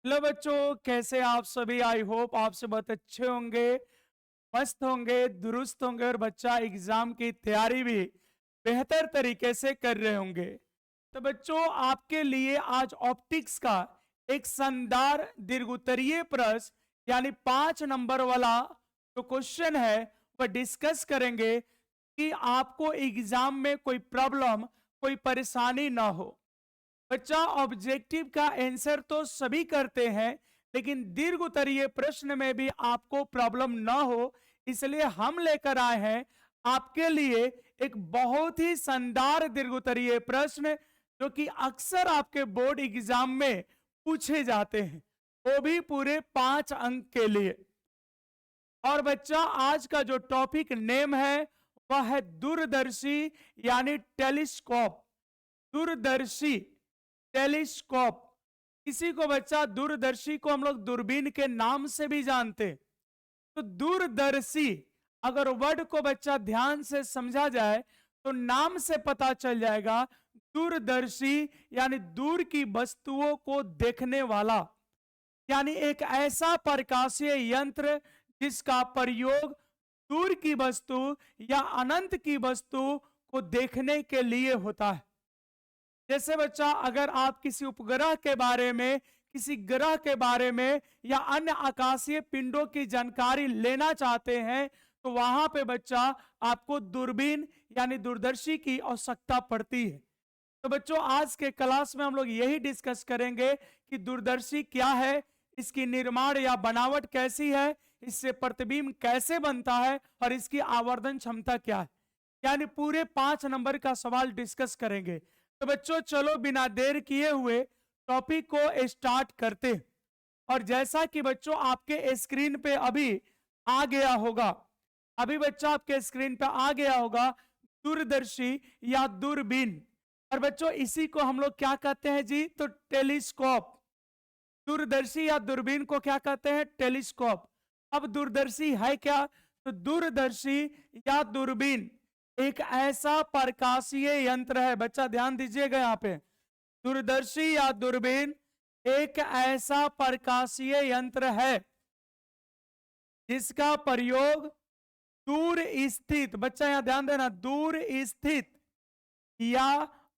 Hello बच्चों, कैसे आप सभी। आई होप आप सब बहुत अच्छे होंगे, मस्त होंगे, दुरुस्त होंगे और बच्चा एग्जाम की तैयारी भी बेहतर तरीके से कर रहे होंगे। तो बच्चों, आपके लिए आज ऑप्टिक्स का एक शानदार दीर्घोत्तरीय प्रश्न यानी 5 नंबर वाला जो क्वेश्चन है वह डिस्कस करेंगे कि आपको एग्जाम में कोई प्रॉब्लम, कोई परेशानी ना हो। बच्चा, ऑब्जेक्टिव का आंसर तो सभी करते हैं, लेकिन दीर्घ उत्तरीय प्रश्न में भी आपको प्रॉब्लम ना हो, इसलिए हम लेकर आए हैं आपके लिए एक बहुत ही शानदार दीर्घ उत्तरीय प्रश्न जो कि अक्सर आपके बोर्ड एग्जाम में पूछे जाते हैं, वो भी पूरे 5 अंक के लिए। और बच्चा, आज का जो टॉपिक नेम है वह है दूरदर्शी यानी टेलीस्कोप। दूरदर्शी टेलीस्कोप। इसी को बच्चा, दूरदर्शी को हम लोग दूरबीन के नाम से भी जानते। तो दूरदर्शी अगर वर्ड को बच्चा ध्यान से समझा जाए तो नाम से पता चल जाएगा। दूरदर्शी यानी दूर की वस्तुओं को देखने वाला, यानी एक ऐसा प्रकाशीय यंत्र जिसका प्रयोग दूर की वस्तु या अनंत की वस्तु को देखने के लिए होता है। जैसे बच्चा, अगर आप किसी उपग्रह के बारे में, किसी ग्रह के बारे में या अन्य आकाशीय पिंडों की जानकारी लेना चाहते हैं तो वहां पे बच्चा आपको दूरबीन यानी दूरदर्शी की आवश्यकता पड़ती है। तो बच्चों, आज के क्लास में हम लोग यही डिस्कस करेंगे कि दूरदर्शी क्या है, इसकी निर्माण या बनावट कैसी है, इससे प्रतिबिंब कैसे बनता है और इसकी आवर्धन क्षमता क्या है। यानी पूरे 5 नंबर का सवाल डिस्कस करेंगे। तो बच्चों, चलो बिना देर किए हुए टॉपिक को स्टार्ट करते हैं। और जैसा कि बच्चों आपके स्क्रीन पे अभी आ गया होगा, अभी बच्चा आपके स्क्रीन पे आ गया होगा दूरदर्शी या दूरबीन। और बच्चों, इसी को हम लोग क्या कहते हैं जी? तो टेलीस्कोप। दूरदर्शी या दूरबीन को क्या कहते हैं? टेलीस्कोप। अब दूरदर्शी है क्या? तो दूरदर्शी या दूरबीन एक ऐसा प्रकाशीय यंत्र है। बच्चा ध्यान दीजिएगा यहाँ पे। दूरदर्शी या दूरबीन एक ऐसा प्रकाशीय यंत्र है जिसका प्रयोग दूर स्थित, बच्चा यहां ध्यान देना, दूर स्थित या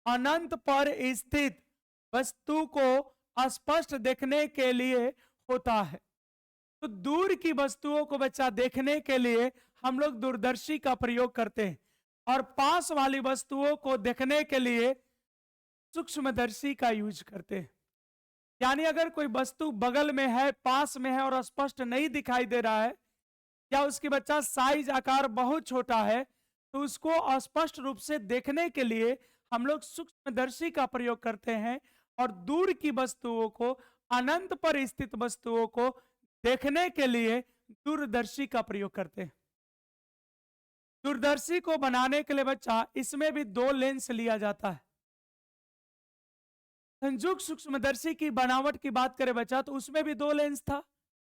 अनंत पर स्थित वस्तु को स्पष्ट देखने के लिए होता है। तो दूर की वस्तुओं को बच्चा देखने के लिए हम लोग दूरदर्शी का प्रयोग करते हैं, और पास वाली वस्तुओं को देखने के लिए सूक्ष्मदर्शी का यूज करते हैं। यानी अगर कोई वस्तु बगल में है, पास में है और स्पष्ट नहीं दिखाई दे रहा है, या उसकी बच्चा साइज आकार बहुत छोटा है, तो उसको स्पष्ट रूप से देखने के लिए हम लोग सूक्ष्मदर्शी का प्रयोग करते हैं। और दूर की वस्तुओं को, अनंत पर स्थित वस्तुओं को देखने के लिए दूरदर्शी का प्रयोग करते हैं। दूरदर्शी को बनाने के लिए बच्चा इसमें भी 2 लेंस लिया जाता है। संयुक्त सूक्ष्मदर्शी की बनावट की बात करें बच्चा तो उसमें भी 2 लेंस था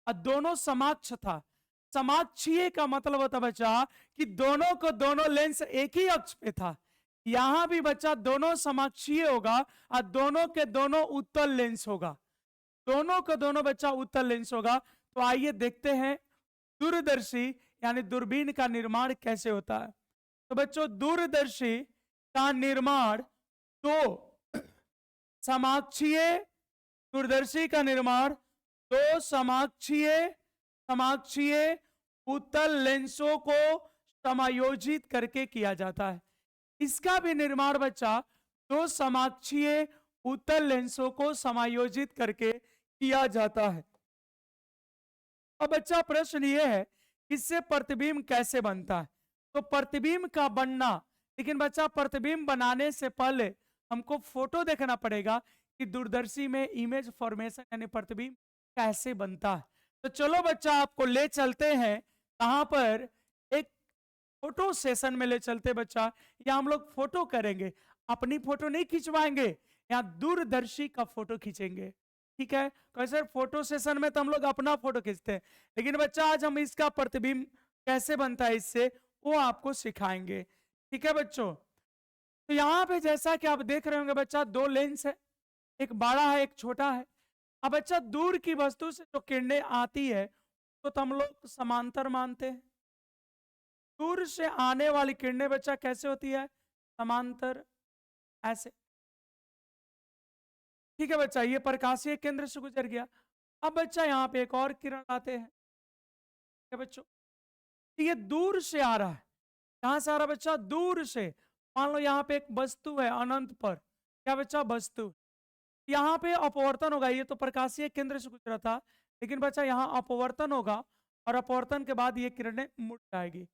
और दोनों समाक्ष था। समाक्षीय का मतलब होता बच्चा कि दोनों को दोनों लेंस एक ही अक्ष पे था। यहां भी बच्चा दोनों समाक्षीय होगा और दोनों के दोनों उत्तल लेंस होगा। दोनों का दोनों बच्चा उत्तल लेंस होगा। तो आइए देखते हैं दूरदर्शी यानी दूरबीन का निर्माण कैसे होता है। तो बच्चों, दूरदर्शी का निर्माण दो समाक्षीय, दूरदर्शी का निर्माण 2 समाक्षीय उत्तल लेंसों को समायोजित करके किया जाता है। इसका भी निर्माण बच्चा 2 समाक्षीय उत्तल लेंसों को समायोजित करके किया जाता है। अब बच्चा प्रश्न यह है, इससे प्रतिबिंब कैसे बनता है? तो प्रतिबिंब का बनना, लेकिन बच्चा प्रतिबिंब बनाने से पहले हमको फोटो देखना पड़ेगा कि दूरदर्शी में इमेज फॉर्मेशन यानी प्रतिबिंब कैसे बनता है। तो चलो बच्चा, आपको ले चलते हैं कहां पर? एक फोटो सेशन में ले चलते बच्चा। या हम लोग फोटो करेंगे, अपनी फोटो नहीं खिंचवाएंगे, यहाँ दूरदर्शी का फोटो खींचेंगे। ठीक है? कैसे? फोटो सेशन में तो हम लोग अपना फोटो खींचते हैं, लेकिन बच्चा आज हम इसका प्रतिबिंब कैसे बनता है इससे वो आपको सिखाएंगे। ठीक है बच्चों? तो यहां पे जैसा कि आप देख रहे होंगे बच्चा, 2 लेंस है, एक बड़ा है एक छोटा है। अब बच्चा दूर की वस्तु से जो किरणें आती है तो हम लोग समांतर मानते हैं। दूर से आने वाली किरणें बच्चा कैसे होती है? समांतर, ऐसे। ठीक है बच्चा, ये प्रकाशीय केंद्र से गुजर गया। अब बच्चा यहाँ पे एक और किरण आते हैं। ठीक है बच्चों, ये दूर से आ रहा है। कहां से आ रहा है बच्चा? दूर से। मान लो यहाँ पे एक वस्तु है अनंत पर। क्या बच्चा? वस्तु। यहाँ पे अपवर्तन होगा, ये तो प्रकाशीय केंद्र से गुजरा था, लेकिन बच्चा यहाँ अपवर्तन होगा और अपवर्तन के बाद ये किरणें मुड़ जाएगी,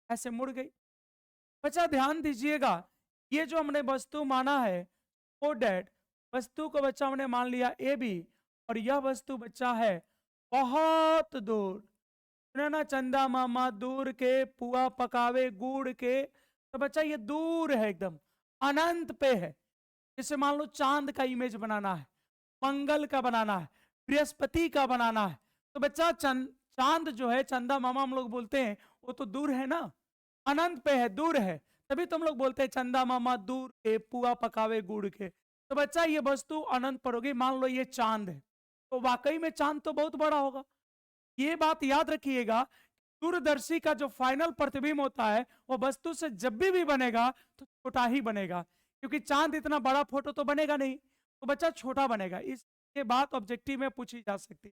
ऐसे मुड़ गई। बच्चा ध्यान दीजिएगा, ये जो हमने वस्तु माना है ओ डेट, वस्तु को बच्चा हमने मान लिया ए बी, और यह वस्तु बच्चा है बहुत दूर। सुना ना, चंदा मामा दूर के पुआ पकावे गुड़ के। तो बच्चा ये दूर है, एकदम अनंत पे है। जैसे मान लो चांद का इमेज बनाना है, मंगल का बनाना है, बृहस्पति का बनाना है, तो बच्चा चांद जो है, चंदा मामा हम लोग बोलते हैं, वो तो दूर है ना, अनंत पे है, दूर है। तभी तो हम लोग बोलते हैं चंदा मामा दूर के पुआ पकावे गुड़ के। तो बच्चा ये वस्तु अनंत पर होगी। मान लो ये चांद है, तो वाकई में चांद तो बहुत बड़ा होगा। ये बात याद रखिएगा, दूरदर्शी का जो फाइनल प्रतिबिंब होता है वो वस्तु से जब भी बनेगा तो छोटा ही बनेगा, क्योंकि चांद इतना बड़ा फोटो तो बनेगा नहीं, तो बच्चा छोटा बनेगा। इसके बात ऑब्जेक्टिव में पूछी जा सकती है।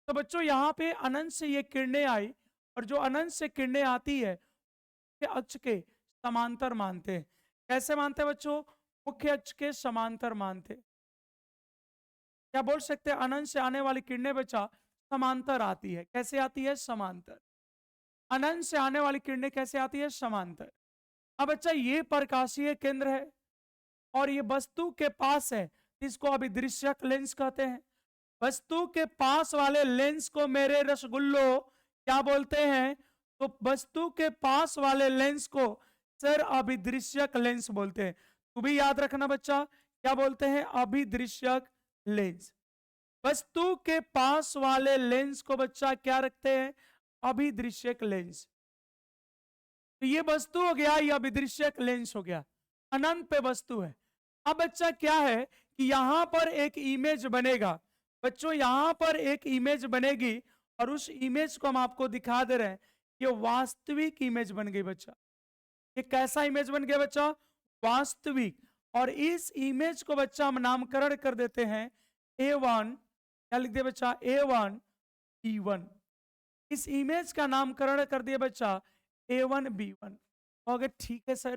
तो बच्चों यहाँ पे अनंत से ये किरणें आई, और जो अनंत से किरणें आती है मुख्य अक्ष के समांतर मानते हैं। कैसे मानते हैं बच्चों? मुख्य अक्ष के समांतर मानते। क्या बोल सकते हैं? अनंत से आने वाली किरणें बच्चा समांतर आती है। कैसे आती है? समांतर। अनंत से आने वाली किरणें कैसे आती है? समांतर। अब बच्चा ये प्रकाशीय केंद्र है और ये वस्तु के पास है, इसको अभिदृश्यक लेंस कहते हैं। वस्तु के पास वाले लेंस को मेरे रसगुल्लो क्या बोलते हैं? तो वस्तु के पास वाले लेंस को सर अभिदृश्यक लेंस बोलते हैं। तू भी याद रखना बच्चा, क्या बोलते हैं? अभिदृश्यक लेंस। वस्तु के पास वाले लेंस को बच्चा क्या रखते हैं? अभिदृश्यक लेंस। तो ये वस्तु हो गया, ये अभिदृश्यक लेंस हो गया, अनंत पे वस्तु है। अब बच्चा क्या है कि यहां पर एक इमेज बनेगा। बच्चों यहां पर एक इमेज बनेगी और उस इमेज को हम आपको दिखा दे रहे हैं। ये वास्तविक इमेज बन गई बच्चा। ये कैसा इमेज बन गया बच्चा? वास्तविक। और इस इमेज को बच्चा हम नामकरण कर देते हैं A1। क्या लिख दिया बच्चा? A1 B1। इस इमेज का नामकरण कर दिया बच्चा A1 B1। ओके ठीक है सर।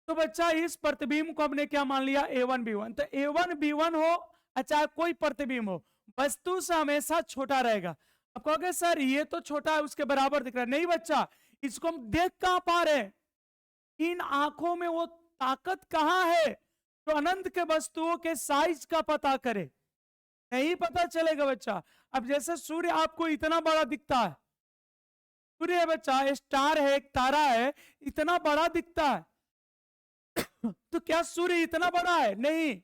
तो बच्चा इस प्रतिबिंब को हमने क्या मान लिया? A1 B1। तो A1 B1 हो, अच्छा कोई प्रतिबिंब हो, वस्तु से हमेशा छोटा रहेगा। अब कहोगे सर ये तो छोटा है, उसके बराबर दिख रहा है। नहीं बच्चा, इसको हम देख कहां पा रहे हैं? इन आंखों में वो ताकत कहां है जो अनंत के वस्तुओं के साइज का पता करे? नहीं पता चलेगा बच्चा। अब जैसे सूर्य आपको इतना बड़ा दिखता है, सूर्य है बच्चा, स्टार है, एक तारा है, इतना बड़ा दिखता है तो क्या सूर्य इतना बड़ा है? नहीं,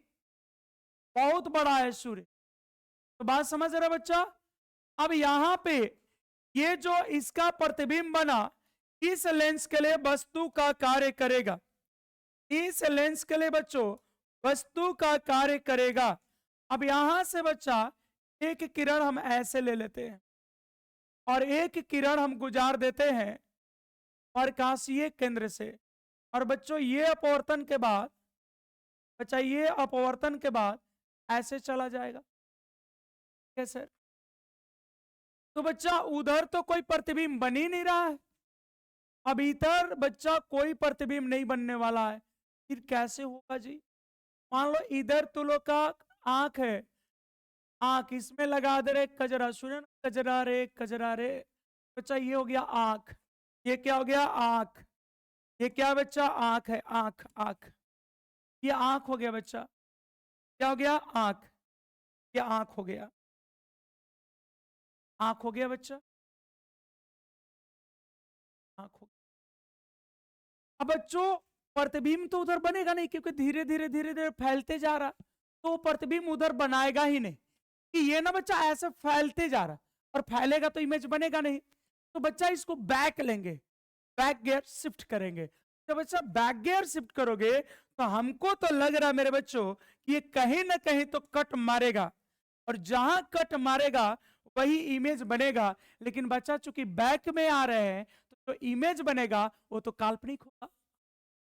बहुत बड़ा है सूर्य। तो बात समझ रहे बच्चा? अब यहां पे ये जो इसका प्रतिबिंब बना, इस लेंस के लिए वस्तु का कार्य करेगा। इस लेंस के लिए बच्चों वस्तु का कार्य करेगा। अब यहां से बच्चा एक किरण हम ऐसे ले लेते हैं और एक किरण हम गुजार देते हैं प्रकाशीय केंद्र से। और बच्चों ये अपवर्तन के बाद, बच्चा ये अपवर्तन के बाद ऐसे चला जाएगा। कैसे? तो बच्चा उधर तो कोई प्रतिबिंब बन ही नहीं रहा है, अब इधर बच्चा कोई प्रतिबिंब नहीं बनने वाला है। फिर कैसे होगा जी? मान लो इधर तो लोग का आंख है, आंख इसमें लगा दे रहे कजरा। सुने ना, कजरा रे कजरा रे। बच्चा ये हो गया आंख। ये क्या हो गया? आंख। ये क्या बच्चा? आंख है, आंख आंख। ये आंख हो गया बच्चा। क्या हो गया? आंख। ये आंख हो गया, आंख हो गया बच्चा, आंख हो गया। अब बच्चों प्रतिबिंब तो उधर बनेगा नहीं, क्योंकि धीरे धीरे धीरे धीरे फैलते जा रहा, तो प्रतिबिंब उधर बनाएगा ही नहीं। कि ये ना बच्चा ऐसे फैलते जा रहा और फैलेगा तो इमेज बनेगा नहीं। तो बच्चा इसको बैक लेंगे, बैक गियर शिफ्ट करेंगे। तो बच्चा बैक गियर शिफ्ट करोगे तो हमको तो लग रहा है मेरे बच्चों कि ये कहीं ना कहीं तो कट मारेगा। और जहां कट मारेगा वही इमेज बनेगा। लेकिन बच्चा चूंकि बैक में आ रहे हैं तो जो इमेज बनेगा वो तो काल्पनिक होगा।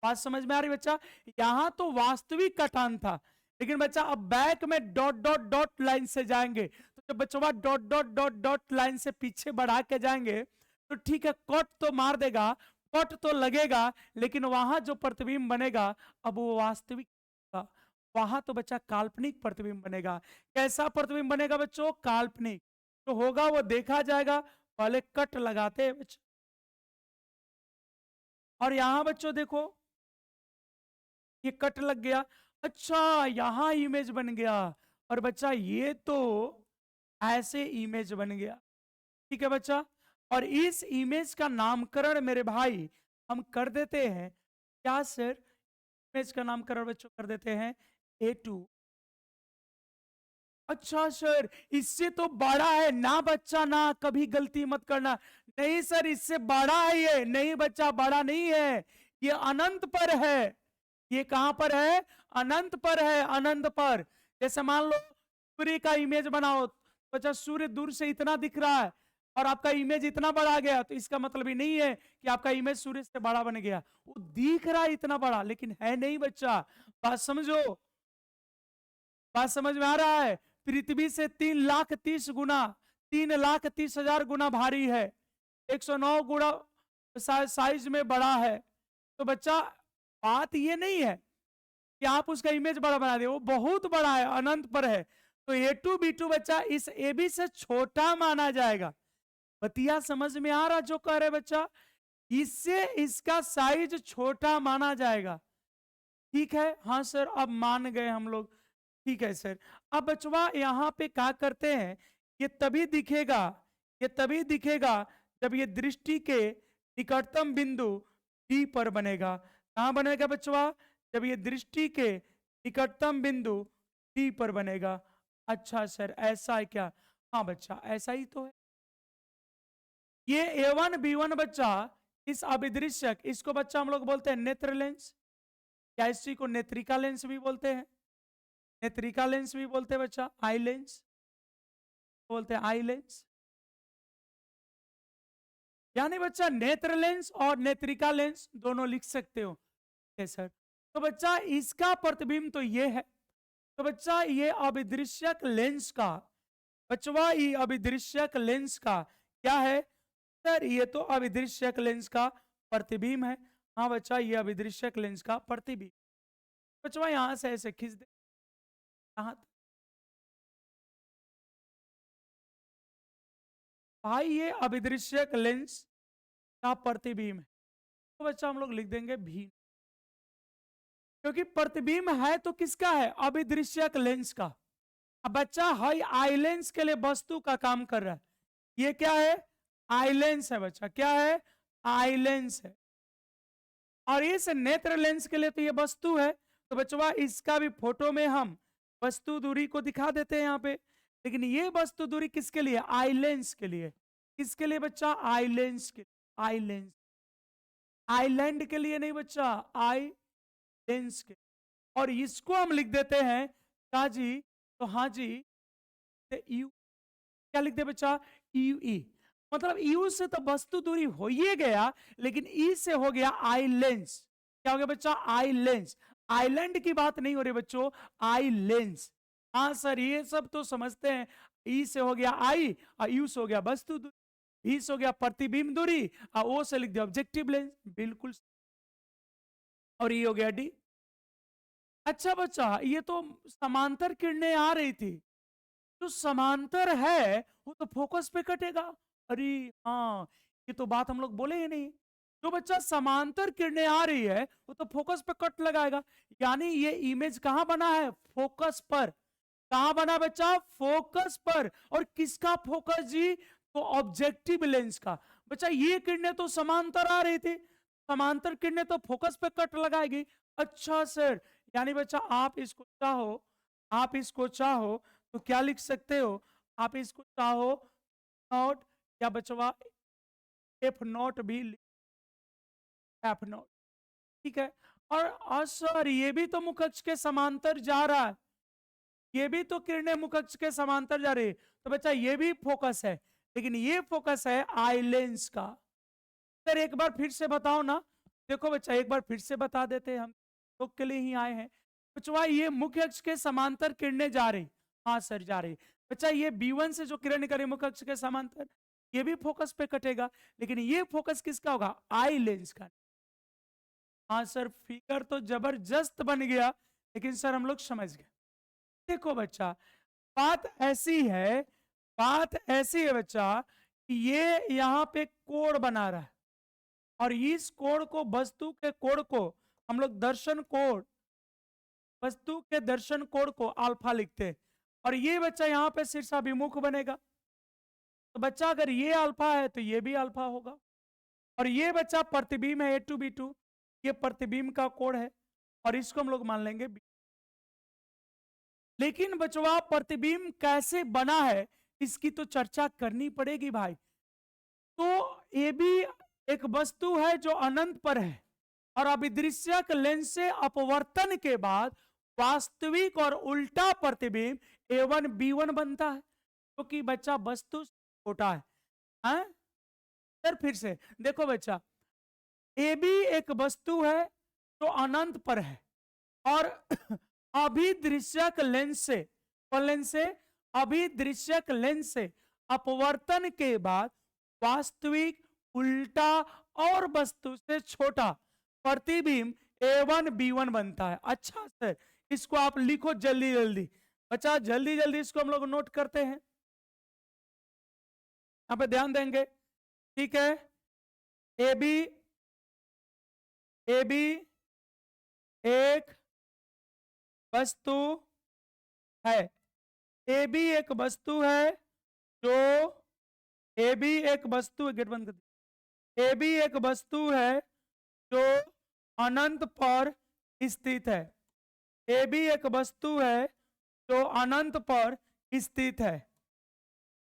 बात समझ में आ रही बच्चा? यहां तो वास्तविक कटान था, लेकिन बच्चा अब बैक में डॉट डॉट डॉट लाइन से जाएंगे, तो जब बच्चों dot dot dot dot line से पीछे बढ़ा के जाएंगे तो ठीक है, कट तो मार देगा, कट तो लगेगा, लेकिन वहां जो प्रतिबिंब बनेगा अब वो वास्तविक होगा। वहां तो बच्चा काल्पनिक प्रतिबिंब बनेगा। कैसा प्रतिबिंब बनेगा बच्चों? काल्पनिक। तो होगा वो देखा जाएगा। पहले कट लगाते हैं बच्चों, और यहां बच्चों देखो ये कट लग गया। अच्छा, यहां इमेज बन गया, और बच्चा ये तो ऐसे इमेज बन गया। ठीक है बच्चा, और इस इमेज का नामकरण मेरे भाई हम कर देते हैं क्या सर? इमेज का नामकरण बच्चों कर देते हैं A2। अच्छा सर, इससे तो बड़ा है ना बच्चा, ना कभी गलती मत करना। नहीं सर, इससे बड़ा है ये। नहीं बच्चा, बड़ा नहीं है, ये अनंत पर है। ये कहां पर है? अनंत पर है, अनंत पर। जैसे मान लो सूर्य का इमेज बनाओ, बच्चा सूर्य दूर से इतना दिख रहा है और आपका इमेज इतना बड़ा गया, तो इसका मतलब ही नहीं है कि आपका इमेज सूर्य से बड़ा बन गया। वो दिख रहा है इतना बड़ा, लेकिन है नहीं बच्चा। बात समझो, बात समझ में आ रहा है? पृथ्वी से 3,30,000 गुना, 3,30,000 गुना भारी है, 109 गुना साइज में बड़ा है। तो बच्चा बात ये नहीं है कि आप उसका इमेज बड़ा बना दे, वो बहुत बड़ा है, अनंत पर है। तो A2 B2 बच्चा इस AB से छोटा माना जाएगा। बतिया समझ में आ रहा जो कह रहे बच्चा? इससे इसका साइज छोटा माना जाएगा। ठीक है, हाँ सर, अब मान गए हम लोग। ठीक है सर। अब बचवा यहाँ पे क्या करते हैं, ये तभी दिखेगा, ये तभी दिखेगा जब ये दृष्टि के निकटतम बिंदु D पर बनेगा। कहां बनेगा बचवा? जब ये दृष्टि के निकटतम बिंदु D पर बनेगा। अच्छा सर, ऐसा है क्या? हाँ बच्चा, ऐसा ही तो है। ये A1 B1 बच्चा, इस अभिदृश्यक, इसको बच्चा हम लोग बोलते हैं नेत्र लेंस, या इसी को नेत्रिका लेंस भी बोलते हैं। नेत्रिका लेंस भी बोलते हैं बच्चा, आई लेंस बोलते हैं, आई लेंस। यानी बच्चा नेत्र लेंस और नेत्रिका लेंस दोनों लिख सकते हो। सर, तो बच्चा इसका प्रतिबिंब तो ये है। तो बच्चा ये अभिदृश्यक लेंस का, बच्चा ये अभिदृश्यक लेंस का क्या है? सर ये तो अभिदृश्यक लेंस का प्रतिबिंब है। हाँ बच्चा, ये अभिदृश्यक लेंस का प्रतिबिंब। बच्चा यहां से ऐसे खींच दे, कहां? भाई ये अभिदृश्यक लेंस का प्रतिबिंब है, तो बच्चा हम लोग लिख देंगे भी, क्योंकि प्रतिबिंब है तो किसका है? अभिदृश्यक लेंस का। अब बच्चा हाई आई लेंस के लिए वस्तु का काम कर रहा है, ये क्या है? आई लेंस है बच्चा, क्या है? आई लेंस है। और इस नेत्र लेंस के लिए तो ये वस्तु है, तो बच्चा इसका भी फोटो में हम वस्तु दूरी को दिखा देते हैं यहाँ पे। लेकिन ये वस्तु दूरी किसके लिए? आई लेंस के लिए। किसके लिए बच्चा? आई लेंस के, आई लेंस, आईलैंड के लिए नहीं बच्चा, आई लेंस के। और इसको हम लिख देते हैं का जी, तो हाँ जी, यू, क्या लिख दे बच्चा? यू ई। मतलब यू से तो वस्तु दूरी हो ही गया, लेकिन ई से हो गया आई लेंस। क्या हो गया बच्चा? Eye lens. आइलैंड की बात नहीं हो रही बच्चों, आई लेंस। हाँ सर, ये सब तो समझते हैं। ई से हो गया आई, और यू से हो गया वस्तु दूरी, भी से हो गया प्रतिबिंब दूरी, और ओ से लिख दिया ऑब्जेक्टिव लेंस। बिल्कुल। और ये हो गया डी। अच्छा बच्चा, ये तो समांतर किरणें आ रही थी, जो समांतर है वो तो फोकस पे कटेगा। अरे हाँ, ये तो बात हम लोग बोले ही नहीं। जो बच्चा समांतर किरणें आ रही है वो तो फोकस पे कट लगाएगा। यानी ये इमेज कहां बना है? फोकस पर। कहां बना बच्चा? फोकस पर। और किसका फोकस जी? तो ऑब्जेक्टिव लेंस का। बच्चा ये किरणें तो समांतर आ रही थी, समांतर किरणें तो फोकस पे कट लगाएगी। अच्छा सर, यानी बच्चा आप इसको चाहो, आप इसको चाहो तो क्या लिख सकते हो? आप इसको चाहो नॉट, या बचवा F0 भी, F0। ठीक है। और सर ये भी तो मुख अक्ष के समांतर जा रहा है। ये भी तो किरणें मुख अक्ष के समांतर जा रही है, तो बच्चा ये भी फोकस है, लेकिन ये फोकस है आई लेंस का। सर एक बार फिर से बताओ ना। देखो बच्चा एक बार फिर से बता देते हैं, हम तो के लिए ही आए हैं। बच्चा ये मुख्य अक्ष के समांतर किरणें जा रही, हाँ सर जा रही। बच्चा ये B1 से जो किरण निकल रही मुख्य अक्ष के समांतर, ये भी फोकस पे कटेगा, लेकिन ये फोकस किसका होगा? आई लेंस का। हाँ सर फिगर तो जबरदस्त बन गया, लेकिन सर हम लोग समझ गए। देखो बच्चा बात ऐसी है, बात ऐसी है बच्चा कि ये यहाँ पे कोण बना रहा है, और इस कोण को, वस्तु के कोण को हम लोग दर्शन कोण, वस्तु के दर्शन कोण को अल्फा लिखते हैं, और ये बच्चा यहाँ पे शीर्षाभिमुख बनेगा। तो बच्चा अगर ये अल्फा है तो ये भी अल्फा होगा, और ये बच्चा प्रतिबिंब है A2B2, ये प्रतिबिंब का कोण है, और इसको हम लोग मान लेंगे B। लेकिन बचवा प्रतिबिंब कैसे बना है इसकी तो चर्चा करनी पड़ेगी भाई। तो ये भी एक वस्तु है जो अनंत पर है, और अभिदृश्यक लेंस से अपवर्तन के बाद वास्तविक और उल्टा प्रतिबिंब A1 B1 बनता है, क्योंकि तो बच्चा वस्तु छोटा है। हाँ? सर फिर से देखो बच्चा, ए भी एक वस्तु है जो अनंत पर है, और अभिदृश्यक लेंस से, लेंस से अभिदृश्यक लेंस से अपवर्तन के बाद वास्तविक, उल्टा और वस्तु से छोटा प्रतिबिंब A1 B1 बनता है। अच्छा सर इसको आप लिखो जल्दी जल्दी, बच्चा जल्दी जल्दी इसको हम लोग नोट करते हैं, यहाँ पे ध्यान देंगे। ठीक है, ए बी एक वस्तु है, ए बी एक वस्तु है जो, ए बी एक वस्तु, गेट बंद कर दे, ए बी एक वस्तु है जो अनंत पर स्थित है, ए बी एक वस्तु है जो अनंत पर स्थित है,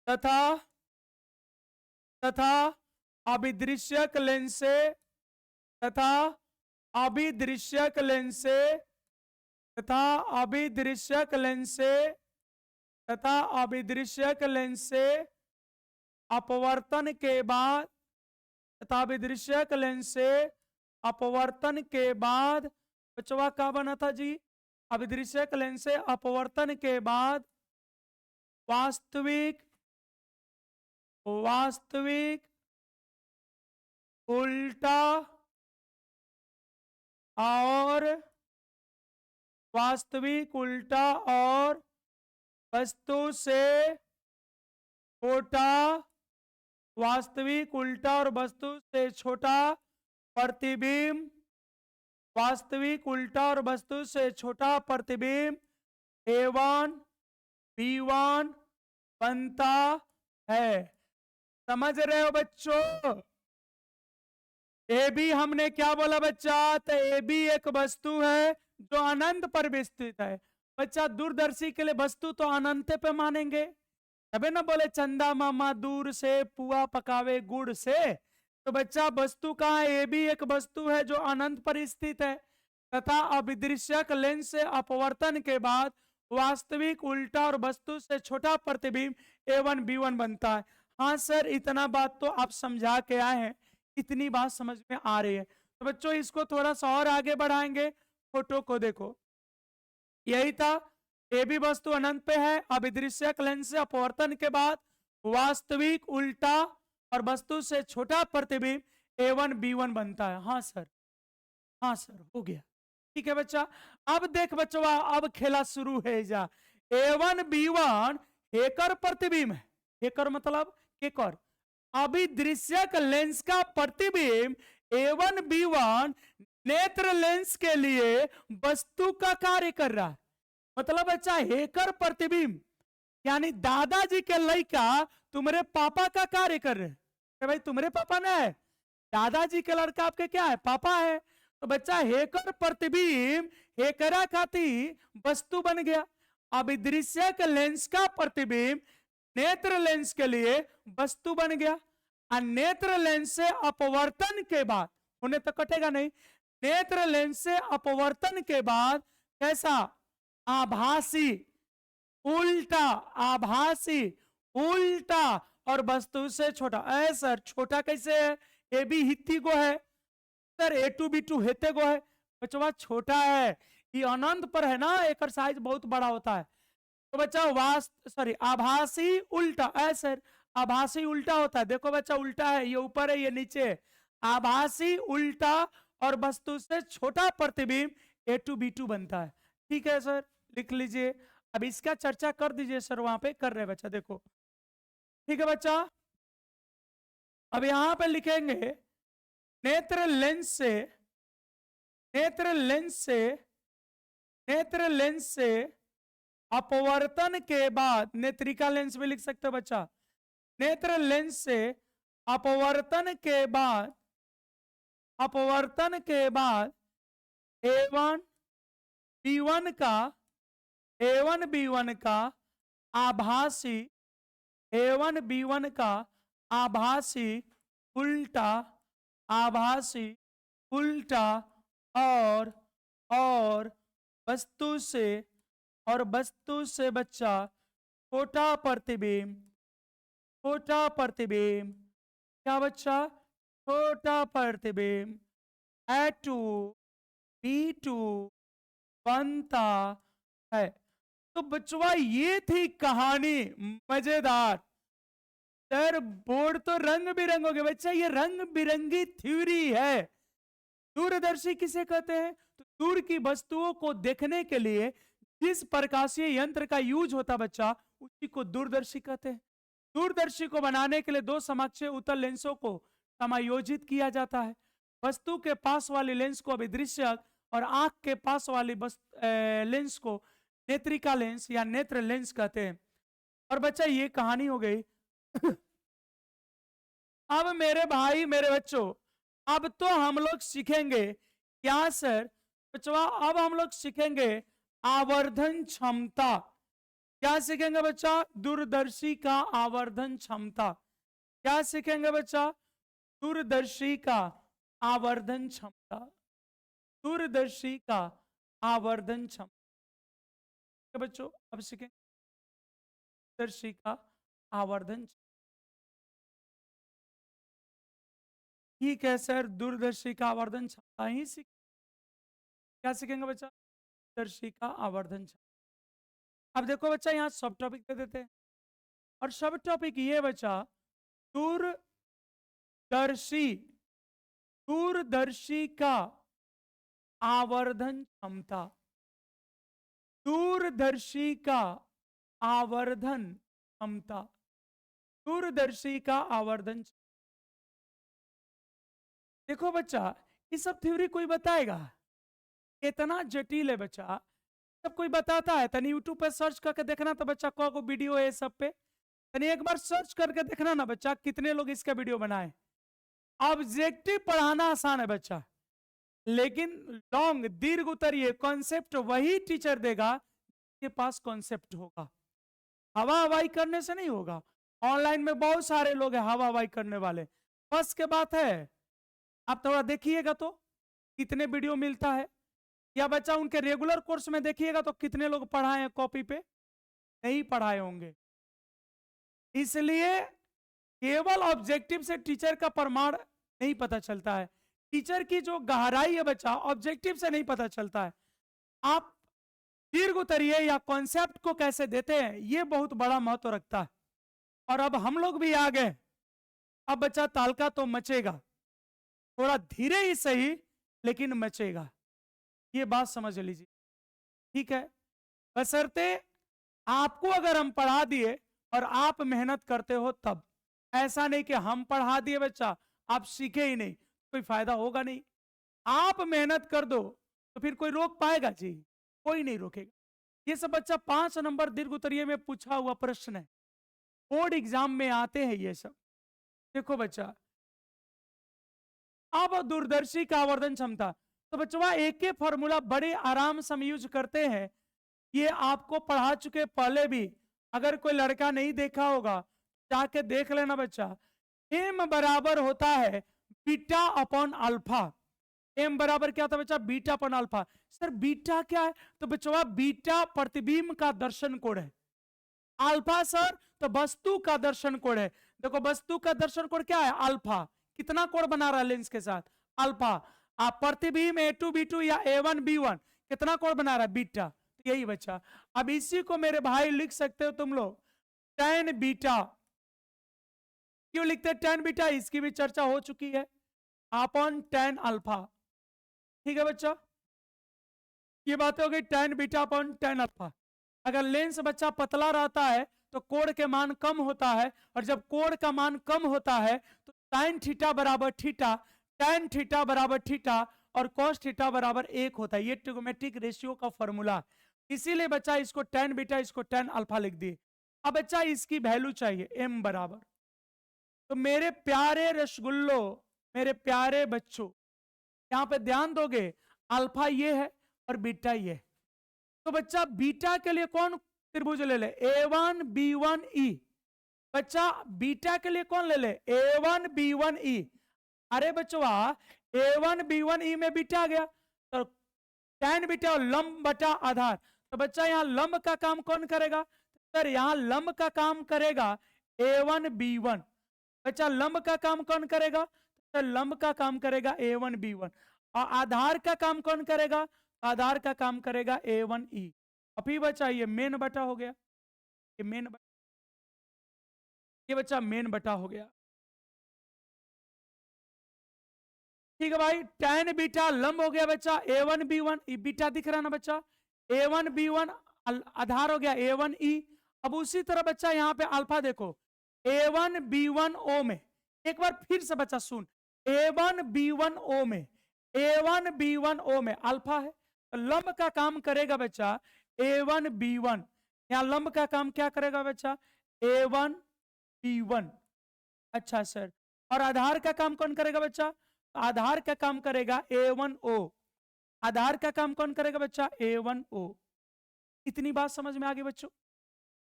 तथा तथा अभिदृश्यक लेंस से, तथा अभिदृश्यक लेंस से, तथा अभिदृश्यक लेंस से, तथा अभिदृश्यक लेंस से अपवर्तन के बाद, तथा अभिदृश्यक लेंस से अपवर्तन के बाद, बचवा क्या बना था जी? अभिदृश्यक लेंस से अपवर्तन के बाद वास्तविक, वास्तविक, उल्टा और वास्तविक, उल्टा और वस्तु से छोटा, वास्तविक, उल्टा और वस्तु से छोटा प्रतिबिंब, वास्तविक, उल्टा और वस्तु से छोटा प्रतिबिंब A1 B1 बनता है। समझ रहे हो बच्चों? ए बी हमने क्या बोला बच्चा? तो ए बी एक वस्तु है जो अनंत पर विस्तृत है। बच्चा दूरदर्शी के लिए वस्तु तो अनंत पे मानेंगे, तबे ना बोले चंदा मामा दूर से पुआ पकावे गुड़ से। तो बच्चा वस्तु कहाँ है? ए भी एक वस्तु है जो अनंत पर स्थित है, तथा अभिदृश्यक लेंस से अपवर्तन के बाद वास्तविक, उल्टा और वस्तु से छोटा प्रतिबिंब A1 B1 बनता है। हाँ सर इतना बात तो आप समझा के आए हैं, इतनी बात समझ में आ रही है। तो बच्चों इसको थोड़ा सा और आगे बढ़ाएंगे, फोटो को देखो, यही था। ए भी वस्तु अनंत पे है, अभिदृश्यक लेंस से अपवर्तन के बाद वास्तविक, उल्टा और वस्तु से छोटा प्रतिबिंब A1 B1 बनता है। हाँ सर, हाँ सर हो गया। ठीक है बच्चा, अब देख बच्चा, अब खेला शुरू है जा। A1 B1 हेकर प्रतिबिंब है, हेकर मतलब केकर, अभिदृश्यक लेंस का प्रतिबिंब A1 B1 नेत्र लेंस के लिए वस्तु का कार्य कर रहा है। मतलब बच्चा हेकर प्रतिबिंब यानी दादाजी के लड़का तुम्हारे पापा का कार्य कर रहे हैं। भाई तुम्हारे पापा ना है, दादाजी के लड़का आपके क्या है? पापा है। तो बच्चा हेकर प्रतिबिंब हेकरा खाती वस्तु बन गया, अभिदृश्यक लेंस का प्रतिबिंब नेत्र लेंस के लिए वस्तु बन गया। और नेत्र लेंस से अपवर्तन के बाद, उन्हें तो कटेगा नहीं, नेत्र लेंस से अपवर्तन के बाद कैसा? आभासी, उल्टा, आभासी, उल्टा और वस्तु से छोटा। सर छोटा कैसे है? ए बी हित्ती को है sir, A to B to हेते को है, बच्चा छोटा है। ये अनंत पर है ना, एक साइज बहुत बड़ा होता है। तो बच्चा आभासी उल्टा है सर, आभासी उल्टा होता है। देखो बच्चा उल्टा है, ये ऊपर है ये नीचे है। आभासी उल्टा और वस्तु से छोटा प्रतिबिंब ए टू बी टू बनता है। ठीक है सर, लिख लीजिए। अब इसका चर्चा कर दीजिए सर, वहां पे कर रहे बच्चा, देखो। ठीक है बच्चा, अब यहां पे लिखेंगे नेत्र लेंस से, नेत्र लेंस से, नेत्र लेंस से अपवर्तन के बाद, नेत्रिका लेंस भी लिख सकते हो बच्चा, नेत्र लेंस से अपवर्तन के बाद, अपवर्तन के बाद A1 B1 का, A1 B1 का आभासी, A1 B1 का आभासी उल्टा, आभासी उल्टा और वस्तु से, और वस्तु से बच्चा छोटा प्रतिबिंब, छोटा प्रतिबिंब, क्या बच्चा? छोटा प्रतिबिंब A2 B2 बनता है। तो बच्चवा ये थी कहानी, मजेदार। सर बोर्ड तो रंग बिरंगों के बच्चा, ये रंग बिरंगी थ्योरी है। दूरदर्शी किसे कहते हैं? तो दूर की वस्तुओं को देखने के लिए जिस प्रकाशीय यंत्र का यूज होता बच्चा, उसी को दूरदर्शी कहते हैं। दूरदर्शी को बनाने के लिए दो समकक्ष उत्तल लेंसों को समायोजित किया जाता है। वस्तु के पास वाली लेंस को अभिदृश्यक और आंख के पास वाली लेंस को नेत्रिका लेंस या नेत्र लेंस कहते हैं। और बच्चा ये कहानी हो गई। अब मेरे भाई मेरे बच्चों, अब तो हम लोग सीखेंगे क्या सर? बच्चा अब हम लोग सीखेंगे आवर्धन क्षमता। क्या सीखेंगे बच्चा? दूरदर्शी का आवर्धन क्षमता। क्या सीखेंगे बच्चा? दूरदर्शी का आवर्धन क्षमता, दूरदर्शी का आवर्धन क्षमता। बच्चों अब सीखेंगे दूरदर्शी का आवर्धन। ठीक है सर, दूरदर्शी का आवर्धन क्षमता ही सीख। क्या सीखेंगे बच्चा? दूरदर्शी का आवर्धन क्षमता। अब देखो बच्चा, यहाँ सब टॉपिक दे देते हैं, और सब टॉपिक ये बच्चा दूरदर्शी, दूरदर्शी का आवर्धन क्षमता, दूरदर्शी का आवर्धन क्षमता, दूरदर्शी का आवर्धन। देखो बच्चा, ये सब थ्योरी कोई बताएगा? इतना जटिल है बच्चा, सब कोई बताता है? तनी यूट्यूब पे सर्च करके देखना तो बच्चा को वीडियो है सब पे, तनी एक बार सर्च करके देखना ना बच्चा, कितने लोग इसका वीडियो बनाए। ऑब्जेक्टिव पढ़ाना आसान है बच्चा, लेकिन लॉन्ग दीर्घ उत्तरीय कॉन्सेप्ट वही टीचर देगा के पास कॉन्सेप्ट होगा। हवा हवाई करने से नहीं होगा। ऑनलाइन में बहुत सारे लोग हैं हवा हवाई करने वाले, बस के बात है। आप थोड़ा देखिएगा तो कितने वीडियो मिलता है, या बच्चा उनके रेगुलर कोर्स में देखिएगा तो कितने लोग पढ़ाए हैं कॉपी पे, नहीं पढ़ाए होंगे। इसलिए केवल ऑब्जेक्टिव से टीचर का प्रमाण नहीं पता चलता है, टीचर की जो गहराई है बच्चा ऑब्जेक्टिव से नहीं पता चलता है। आप दीर्घ उत्तरीय या कॉन्सेप्ट को कैसे देते हैं, ये बहुत बड़ा महत्व रखता है। और अब हम लोग भी आ गए, अब बच्चा तालका तो मचेगा, थोड़ा धीरे ही सही लेकिन मचेगा, ये बात समझ लीजिए। ठीक है, बशर्ते आपको अगर हम पढ़ा दिए और आप मेहनत करते हो तब, ऐसा नहीं कि हम पढ़ा दिए बच्चा आप सीखे ही नहीं, कोई फायदा होगा नहीं। आप मेहनत कर दो तो फिर कोई रोक पाएगा जी? कोई नहीं रोकेगा। ये सब बच्चा 5 नंबर दीर्घ उत्तरीय में पूछा हुआ प्रश्न है, बोर्ड एग्जाम में आते हैं ये सब। देखो बच्चा, अब दूरदर्शी का आवर्धन क्षमता, तो बच्चा एक फॉर्मूला बड़े आराम से हम यूज करते हैं, ये आपको पढ़ा चुके पहले भी, अगर कोई लड़का नहीं देखा होगा जाके देख लेना बच्चा। एम बराबर होता है बीटा अपॉन अल्फा। एम बराबर क्या था बच्चा? Beta upon alpha. Sir beta क्या है? तो बच्चा बीटा प्रतिबिंब का दर्शन कोण है। अल्फा सर, तो वस्तु का दर्शन कोण है। देखो वस्तु का दर्शन कोण क्या है, अल्फा। कितना कोण बना रहा है लेंस के साथ, अल्फा। आप प्रतिबिंब A2B2 या A1B1 कितना कोण बना रहा है, बीटा। यही बच्चा। अब इसी को मेरे भाई लिख सकते हो तुम लोग tan बीटा। क्यों लिखते हैं tan बीटा, इसकी भी चर्चा हो चुकी है, अपॉन tan अल्फा। ठीक है बच्चा, ये बात हो गई tan beta upon tan alpha. अगर लेंस बच्चा पतला रहता है तो कोण के मान कम होता है, और जब कोण का मान कम होता है तो साइन थीटा बराबर थीटा, tan थीटा बराबर थीटा, और cos थीटा बराबर 1 होता है। ये ट्रिगोमेट्रिक रेशियो का फॉर्मूला, इसीलिए बच्चा इसको tan बीटा, इसको tan अल्फा लिख दिए। अब बच्चा इसकी वैल्यू चाहिए m बराबर। तो मेरे प्यारे रसगुल्लो, मेरे प्यारे बच्चों, यहां पे ध्यान दोगे, अल्फा ये है और बीटा ये है। तो बच्चा बीटा के लिए कौन त्रिभुज ले ले, A1B1E। बच्चा बीटा के लिए कौन ले ले, A1B1E। अरे बच्चों A1B1E में बीटा आ गया, तो tan बीटा और लंब बटा आधार। तो बच्चा यहां लंब का काम कौन करेगा, सर यहां लंब का काम करेगा A1B1। बच्चा लंब का काम कौन करेगा, तो लंब का काम करेगा A1B1। और आधार का काम कौन करेगा, आधार का काम करेगा A1E। अभी बच्चा ये मेन बटा हो गया, ये मेन बटा, ये बच्चा मेन बटा हो गया। ठीक है भाई, tan बीटा लंब हो गया बच्चा A1B1, बीटा दिख रहा ना बच्चा, A1B1 आधार हो गया A1E। अब उसी तरह बच्चा यहाँ पे अल्फा देखो, A1B1O में, एक बार फिर से बच्चा सुन, A1B1O में, A1B1O में अल्फा है, तो लंब का काम करेगा बच्चा A1B1। यहाँ लंब का काम क्या करेगा बच्चा, A1B1। अच्छा सर, और आधार का काम कौन करेगा बच्चा, आधार का काम करेगा A1O। आधार का काम कौन करेगा बच्चा, A1O। इतनी बात समझ में आ गई बच्चों।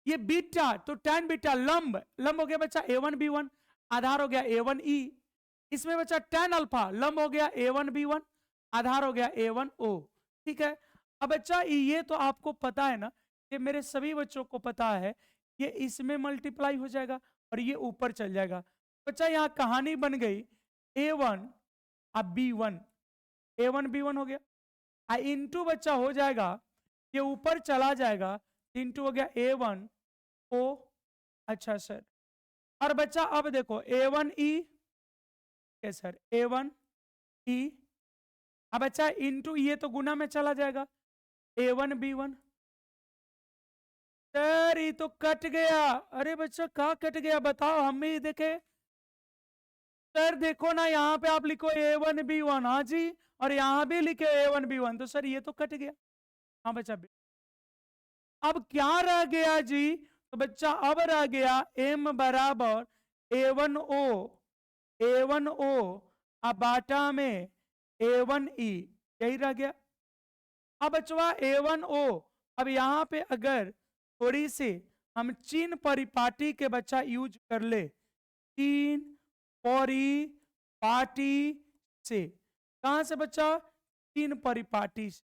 ये बीटा, तो tan बीटा लंब, लंब हो गया बच्चा A1B1, आधार हो गया A1E। इसमें बच्चा tan अल्फा लंब हो गया A1B1, आधार हो गया A1O। ठीक है, अब बच्चा ये तो आपको पता है ना, ये मेरे सभी बच्चों को पता है, ये इसमें मल्टीप्लाई हो जाएगा और ये ऊपर चल जाएगा। बच्चा यहाँ कहानी बन गई A1 अब B1, A1B1 हो गया, इंटू बच्चा हो जाएगा, ये ऊपर चला जाएगा, इंटू हो गया A1O। अच्छा सर, और बच्चा अब देखो A1E, सर A1E, अब बच्चा इंटू ये तो गुना में चला जाएगा A1B1। सर ये तो कट गया, अरे बच्चा कहाँ कट गया बताओ, हम भी देखे। सर देखो ना यहाँ पे आप लिखो A1B1, हाँ जी, और यहाँ भी लिखे A1B1, तो सर ये तो कट गया। हाँ बच्चा, अब क्या रह गया जी, तो बच्चा अब रह गया M बराबर A1O, A1O अब बाटा में A1E, यही रह गया। अब बचवा A1O, अब यहाँ पे अगर थोड़ी सी हम चिन्ह परिपाटी के बच्चा यूज कर ले, चिन्ह परिपाटी से, कहां से बच्चा, चिन्ह परिपाटी से,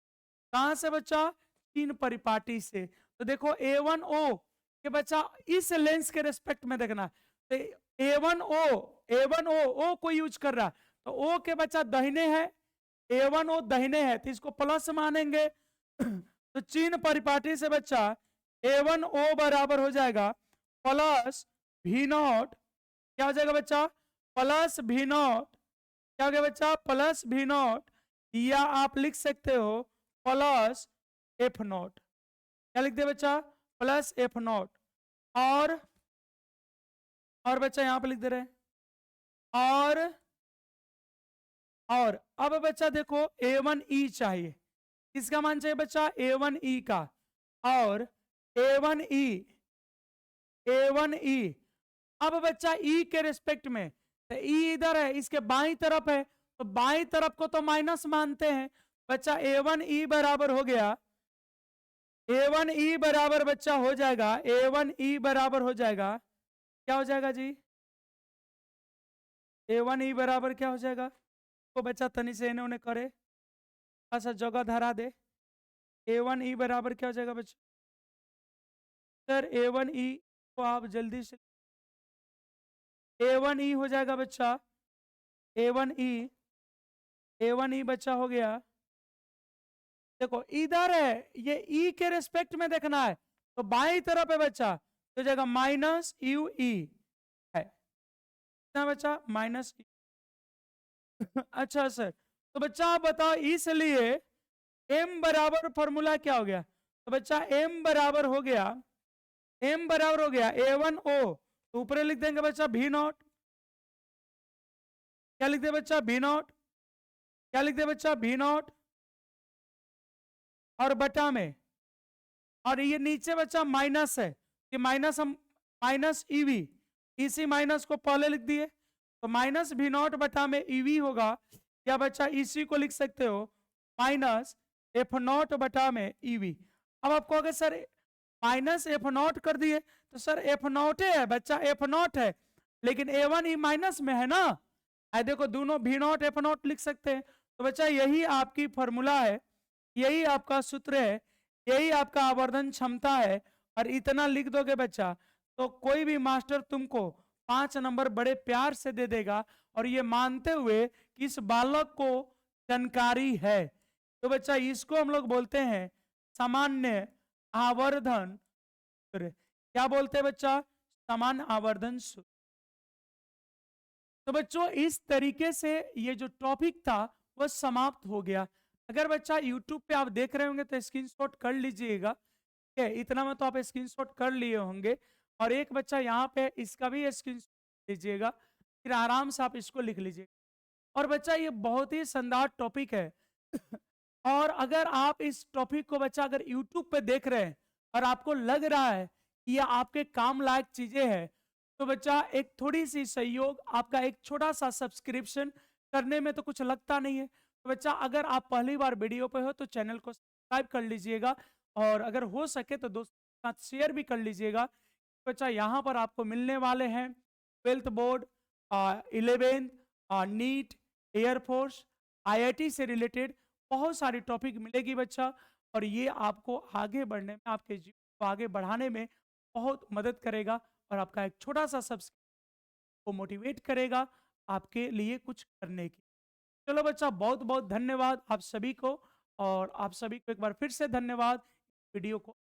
कहां से बच्चा, चिन्ह परिपाटी से। तो देखो A1O के बच्चा इस लेंस के रेस्पेक्ट में देखना, तो A1O, A1O O को यूज कर रहा, तो O के बच्चा दाहिने है, A1O दाहिने है, तो इसको प्लस मानेंगे। तो चिन्ह परिपाटी से बच्चा A1O बराबर हो जाएगा प्लस V0, क्या हो जाएगा बच्चा, प्लस V0, क्या हो गया बच्चा, प्लस V0, या आप लिख सकते हो प्लस F0। क्या लिख दे बच्चा, प्लस F0। और बच्चा यहां पे लिख दे रहे, और अब बच्चा देखो A1E चाहिए, इसका मान चाहिए बच्चा A1E का, और A1E, अब बच्चा E के रिस्पेक्ट में, तो E इधर है, इसके बाईं तरफ है, तो बाईं तरफ को तो माइनस मानते हैं बच्चा। A1E बराबर हो गया, A1E बराबर बच्चा हो जाएगा, A1E बराबर हो जाएगा, क्या हो जाएगा जी, A1E बराबर क्या हो जाएगा, तो बच्चा तनी से इन्होंने करे, अच्छा जगह धरा दे। A1E बराबर क्या हो जाएगा बच्चा, सर A1E को आप जल्दी से A1E हो जाएगा बच्चा। A1E A1E बच्चा हो गया। देखो इधर है, ये ई के रेस्पेक्ट में देखना है, तो बाई तरफ है बच्चा, तो जाएगा माइनस यू ई है ना बच्चा, माइनस। अच्छा सर, तो बच्चा आप बताओ इसलिए m बराबर फॉर्मूला क्या हो गया? तो बच्चा m बराबर हो गया, m बराबर हो गया A1O, तो ऊपर लिख देंगे बच्चा V नॉट। क्या लिख दे बच्चा? V not. क्या लिख दे बच्चा? V not. और बटा में, और ये नीचे बच्चा माइनस है, कि माइनस हम माइनस ईवी, इसी माइनस को पहले लिख दिए, तो माइनस भी नॉट बटा में ईवी होगा, या बच्चा इसी को लिख सकते हो माइनस एफ नॉट बटा में ईवी। अब आपको अगर सर माइनस एफ नॉट कर दिए, तो सर एफ नॉट है बच्चा, एफ नॉट है, लेकिन ए वन ई माइनस में है ना, देखो दोनों भी नॉट एफ नॉट लिख सकते हैं। तो बच्चा यही आपकी फॉर्मूला है, यही आपका सूत्र है, यही आपका आवर्धन क्षमता है, और इतना लिख दोगे बच्चा, तो कोई भी मास्टर तुमको 5 नंबर बड़े प्यार से दे देगा, और ये मानते हुए कि इस बालक को जानकारी है। तो बच्चा इसको हम लोग बोलते हैं सामान्य आवर्धन सूत्र। क्या बोलते हैं बच्चा? सामान्य आवर्धन सूत्र। तो बच्चों इस तरीके से ये जो टॉपिक था वो समाप्त हो गया। अगर बच्चा YouTube पे आप देख रहे होंगे तो स्क्रीनशॉट कर लीजिएगा, ठीक है, इतना में तो आप स्क्रीनशॉट कर लिए होंगे, और एक बच्चा यहाँ पे इसका भी स्क्रीनशॉट लीजिएगा, फिर आराम से आप इसको लिख लीजिए। और बच्चा ये बहुत ही शानदार टॉपिक है और अगर आप इस टॉपिक को बच्चा अगर YouTube पे देख रहे हैं और आपको लग रहा है कि ये आपके काम लायक चीजें हैं, तो बच्चा एक थोड़ी सी सहयोग, आपका एक छोटा सा सब्सक्रिप्शन करने में तो कुछ लगता नहीं है। तो बच्चा अगर आप पहली बार वीडियो पे हो तो चैनल को सब्सक्राइब कर लीजिएगा, और अगर हो सके तो दोस्तों के साथ शेयर भी कर लीजिएगा। बच्चा यहाँ पर आपको मिलने वाले हैं 12th board, 11th, NEET, air force, IIT से रिलेटेड बहुत सारी टॉपिक मिलेगी बच्चा, और ये आपको आगे बढ़ने में, आपके जीवन को आगे बढ़ाने में बहुत मदद करेगा, और आपका एक छोटा सा सब्सक्राइब को मोटिवेट करेगा आपके लिए कुछ करने की। चलो बच्चा, बहुत बहुत धन्यवाद आप सभी को, और आप सभी को एक बार फिर से धन्यवाद वीडियो को